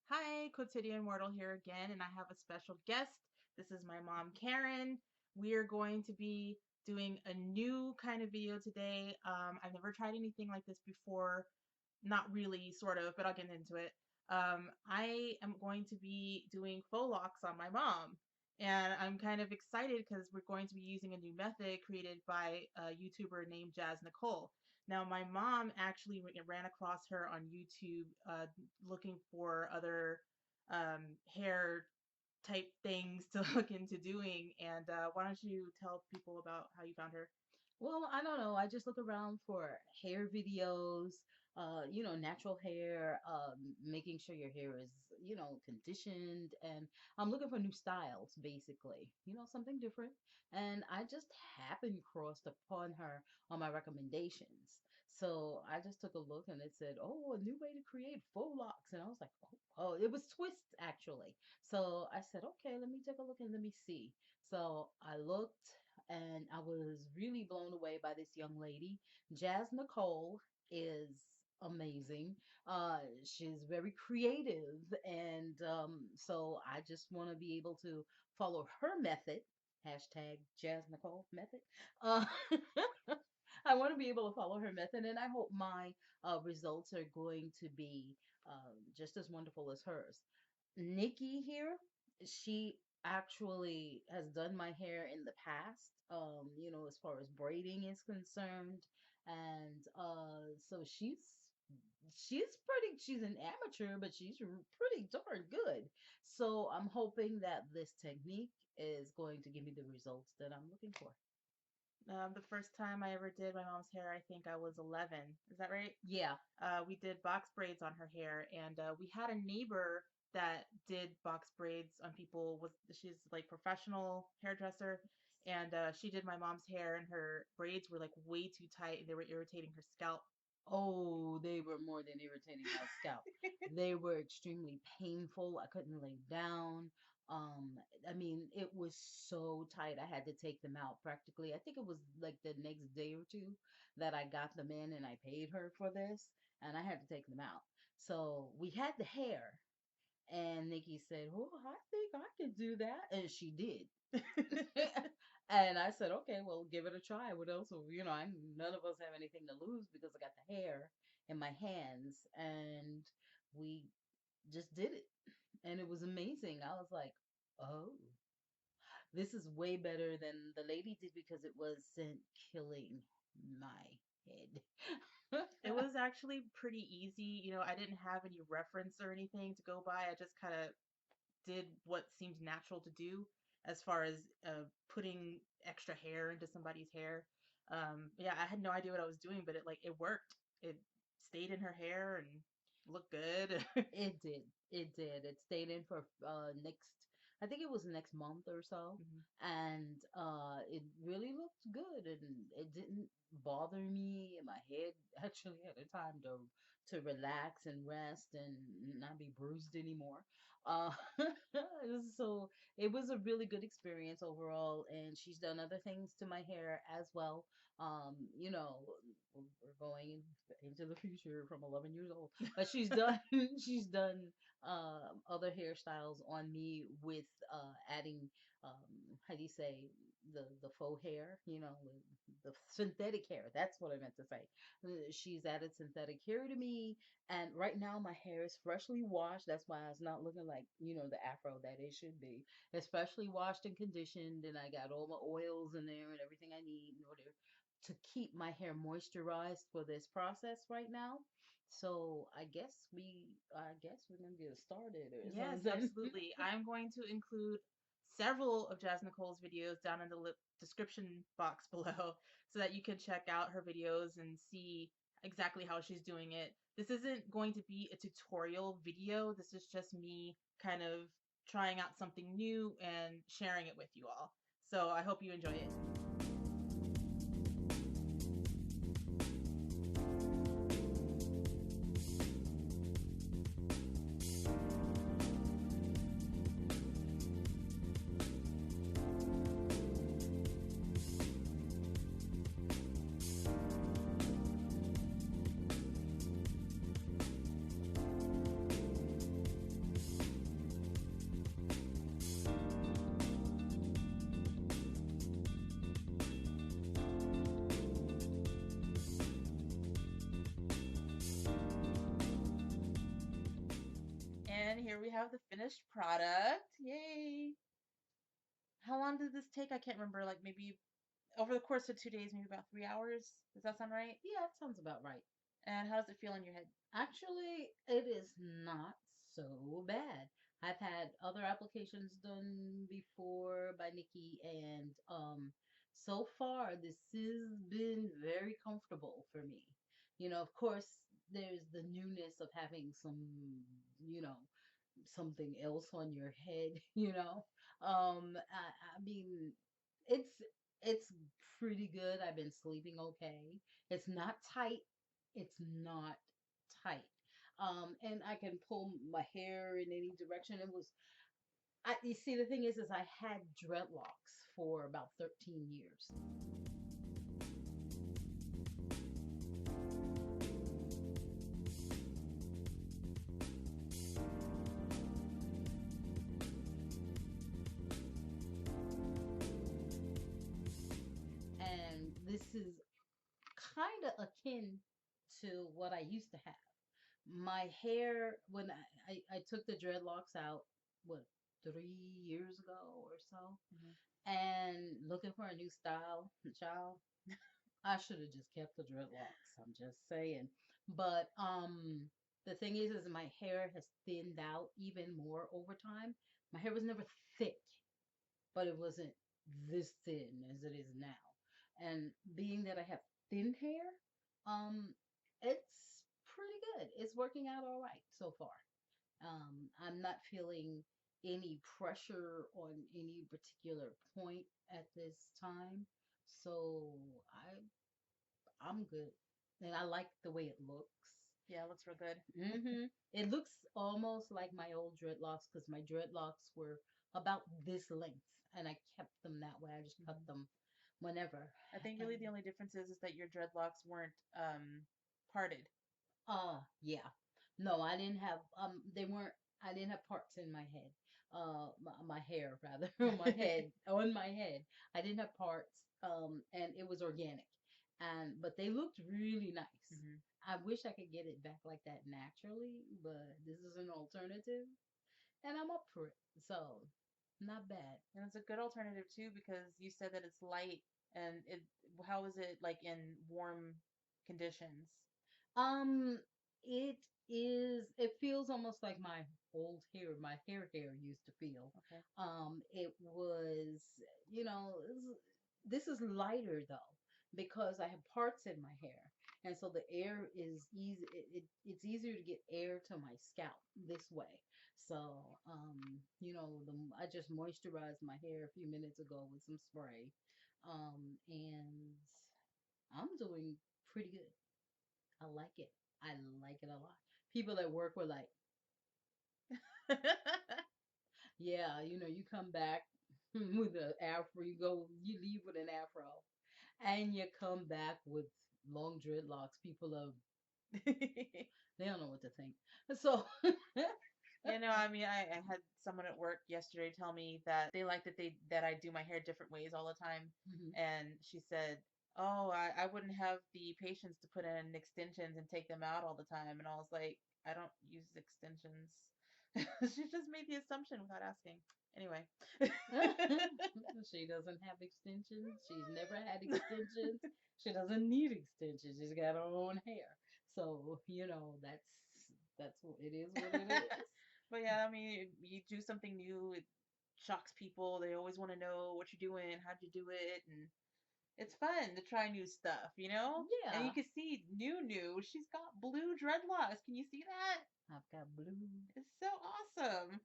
Hi, Quotidian Mortal here again, and I have a special guest. This is my mom, Karen. We are going to be doing a new kind of video today. I've never tried anything like this before. Not really, sort of, but I'll get into it. I am going to be doing faux locks on my mom, and I'm kind of excited because we're going to be using a new method created by a YouTuber named Jazz Nicole. Now, my mom actually ran across her on YouTube looking for other hair type things to look into doing. And why don't you tell people about how you found her? Well, I don't know. I just look around for hair videos, natural hair, making sure your hair is, conditioned. And I'm looking for new styles, basically, something different. And I just happened crossed upon her on my recommendations. So I just took a look and it said, oh, a new way to create faux locks. And I was like, oh, it was twists actually. So I said, okay, let me take a look and let me see. So I looked and I was really blown away by this young lady. Jazz Nicole is amazing. She's very creative, and so I just want to be able to follow her method. Hashtag Jazz Nicole method. Uh, I want to be able to follow her method, and I hope my results are going to be just as wonderful as hers. Nikki here, she actually has done my hair in the past, as far as braiding is concerned. And so she's an amateur, but she's pretty darn good. So I'm hoping that this technique is going to give me the results that I'm looking for. The first time I ever did my mom's hair, I think I was 11. Is that right? Yeah. We did box braids on her hair, and we had a neighbor that did box braids on people. Was she's like professional hairdresser, and she did my mom's hair, and her braids were like way too tight, and they were irritating her scalp. Oh, they were more than irritating my scalp. They were extremely painful. I couldn't lay down. Um, I mean, it was so tight. I had to take them out practically. I think it was like the next day or two that I got them in and I paid her for this and I had to take them out. So we had the hair and Nikki said, "Oh, I think I can do that." And she did. And I said, okay, well, give it a try. What else? None of us have anything to lose because I got the hair in my hands and we just did it. And it was amazing. I was like, oh, this is way better than the lady did because it wasn't killing my head. It was actually pretty easy. I didn't have any reference or anything to go by. I just kind of did what seemed natural to do as far as putting extra hair into somebody's hair. Yeah, I had no idea what I was doing, but it worked. It stayed in her hair and looked good. It did. It did. It stayed in for I think it was next month or so. Mhm. And it really looked good and it didn't bother me. And my head actually had a time to relax and rest and not be bruised anymore. Uh, so it was a really good experience overall. And she's done other things to my hair as well. We're going into the future from 11 years old, but she's done she's done other hairstyles on me with adding how do you say the faux hair, the synthetic hair. That's what I meant to say. She's added synthetic hair to me, and right now my hair is freshly washed. That's why it's not looking like the afro that it should be. It's freshly washed and conditioned, and I got all my oils in there and everything I need in order to keep my hair moisturized for this process right now. So I guess we're gonna get started or Yes, something. absolutely. I'm going to include several of Jazz Nicole's videos down in the description box below so that you can check out her videos and see exactly how she's doing it. This isn't going to be a tutorial video. This is just me kind of trying out something new and sharing it with you all. So I hope you enjoy it. And here we have the finished product. Yay! How long did this take? I can't remember. Like maybe over the course of 2 days, maybe about 3 hours. Does that sound right? Yeah, that sounds about right. And how does it feel in your head? Actually, it is not so bad. I've had other applications done before by Nikki, and so far this has been very comfortable for me. Of course, there's the newness of having you know, something else on your head. I mean, it's it's pretty good. I've been sleeping okay. It's not tight. It's not tight. And I can pull my hair in any direction. You see, the thing is I had dreadlocks for about 13 years. And this is kind of akin to what I used to have. My hair, when I took the dreadlocks out, what, 3 years ago or so, Hmm. and looking for a new style, child, I should have just kept the dreadlocks. I'm just saying. But the thing is my hair has thinned out even more over time. My hair was never thick, but it wasn't this thin as it is now. And being that I have thin hair, it's pretty good. It's working out all right so far. I'm not feeling any pressure on any particular point at this time. So I'm good. And I like the way it looks. Yeah, it looks real good. It looks almost like my old dreadlocks because my dreadlocks were about this length and I kept them that way. I just cut Hmm. them whenever. I think And really the only difference is that your dreadlocks weren't parted. yeah. No, I didn't have they weren't I didn't have parts in my head. My hair rather on my head on my head. I didn't have parts and it was organic. And but they looked really nice. Hmm. I wish I could get it back like that naturally, but this is an alternative and I'm up for it. So, not bad. And it's a good alternative too because you said that it's light and it how is it like in warm conditions? Um, it feels almost like my old hair used to feel. Okay. It was, you know, this is lighter though because I have parts in my hair. And so the air is easy. It's easier to get air to my scalp this way. So, I just moisturized my hair a few minutes ago with some spray. And I'm doing pretty good. I like it. I like it a lot. People at work were like, yeah, you come back with an afro, you leave with an afro, and you come back with long dreadlocks. People are, they don't know what to think. So, I mean, I had someone at work yesterday tell me that they like that I do my hair different ways all the time, mhm. and she said, "Oh, I wouldn't have the patience to put in extensions and take them out all the time." And I was like, "I don't use extensions." She just made the assumption without asking. Anyway. She doesn't have extensions. She's never had extensions. She doesn't need extensions. She's got her own hair. So, that's what it is what it is. But yeah, I mean, you do something new, it shocks people. They always want to know what you're doing, how'd you do it, and it's fun to try new stuff. And you Yeah. can see new. She's got blue dreadlocks. Can you see that? I've got blue. It's so awesome.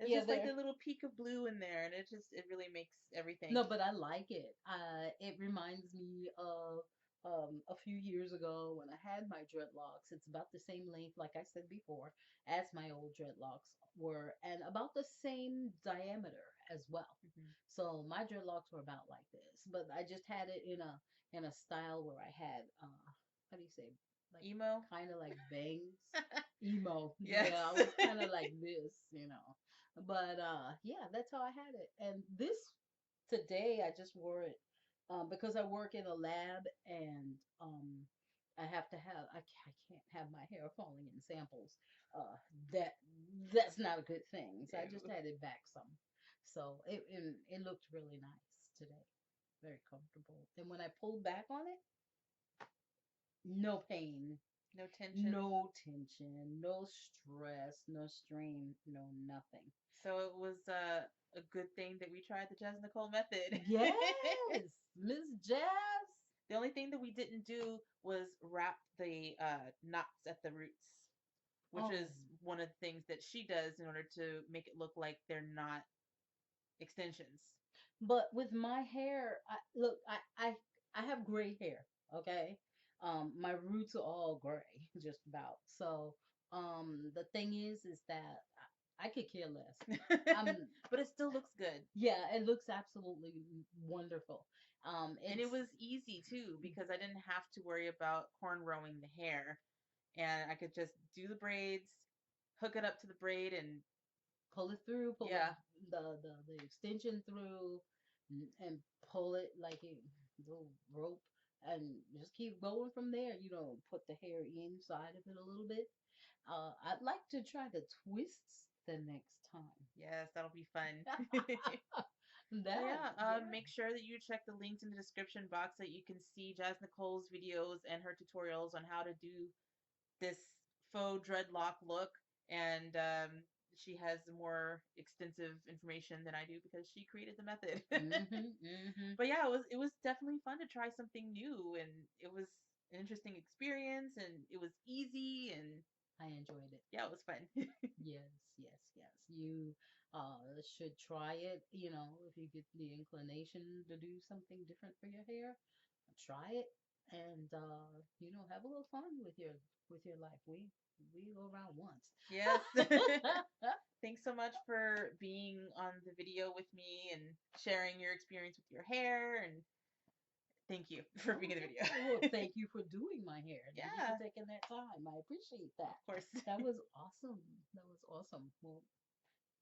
It's Yeah, just like the there. little peak of blue in there, and it really makes everything. No, but I like it. It reminds me of a few years ago when I had my dreadlocks. It's about the same length, like I said before, as my old dreadlocks were, and about the same diameter as well. Hmm. So my dreadlocks were about like this, but I just had it in a style where I had how do you say, like Emo. kind of like bangs, emo. Yes. Yeah, I was kind of like this. But yeah, that's how I had it. And this today I just wore it because I work in a lab and I have to have I can't have my hair falling in samples. Uh, that that's not a good thing. So I just Ew. had it back some. So it looked really nice today. Very comfortable. And when I pulled back on it, no pain, No tension. no tension, no stress, no strain, no nothing. So it was a good thing that we tried the Jazz Nicole method. Yes, Miss Jazz. The only thing that we didn't do was wrap the knots at the roots, which Oh, is one of the things that she does in order to make it look like they're not extensions. but with my hair, look, I have gray hair. Okay, my roots are all gray, just about. So, the thing is that I could care less. I'm But it still looks good. Yeah, it looks absolutely wonderful. And it It's was easy too because I didn't have to worry about cornrowing the hair. And I could just do the braids, hook it up to the braid, and pull it through, pull it yeah, the extension through, and pull it like a little rope, and just keep going from there. You know, put the hair inside of it a little bit. I'd like to try the twists the next time. yes, that'll be fun. So That, yeah, yeah. make sure that you check the links in the description box so you can see Jazz Nicole's videos and her tutorials on how to do this faux dreadlock look. And she has more extensive information than I do because she created the method. Mhm, mhm. But yeah, it was definitely fun to try something new, and it was an interesting experience, and it was easy, and I enjoyed it. yeah, it was fun. Yes, yes, yes. You should try it. You know, if you get the inclination to do something different for your hair, try it, and have a little fun with your life. We go around once. Yes. Thanks so much for being on the video with me and sharing your experience with your hair, and thank you for being in the Okay. Well, video. thank you for doing my hair. Thank you for Yeah, taking that time. I appreciate that. of course. That was awesome. That was awesome. Well,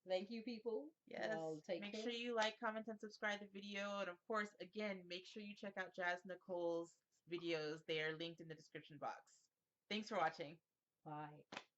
thank you, people. Yes. Take Make sure care. you like, comment, and subscribe the video. And of course, again, make sure you check out Jazz Nicole's videos. They are linked in the description box. Thanks for watching. Bye.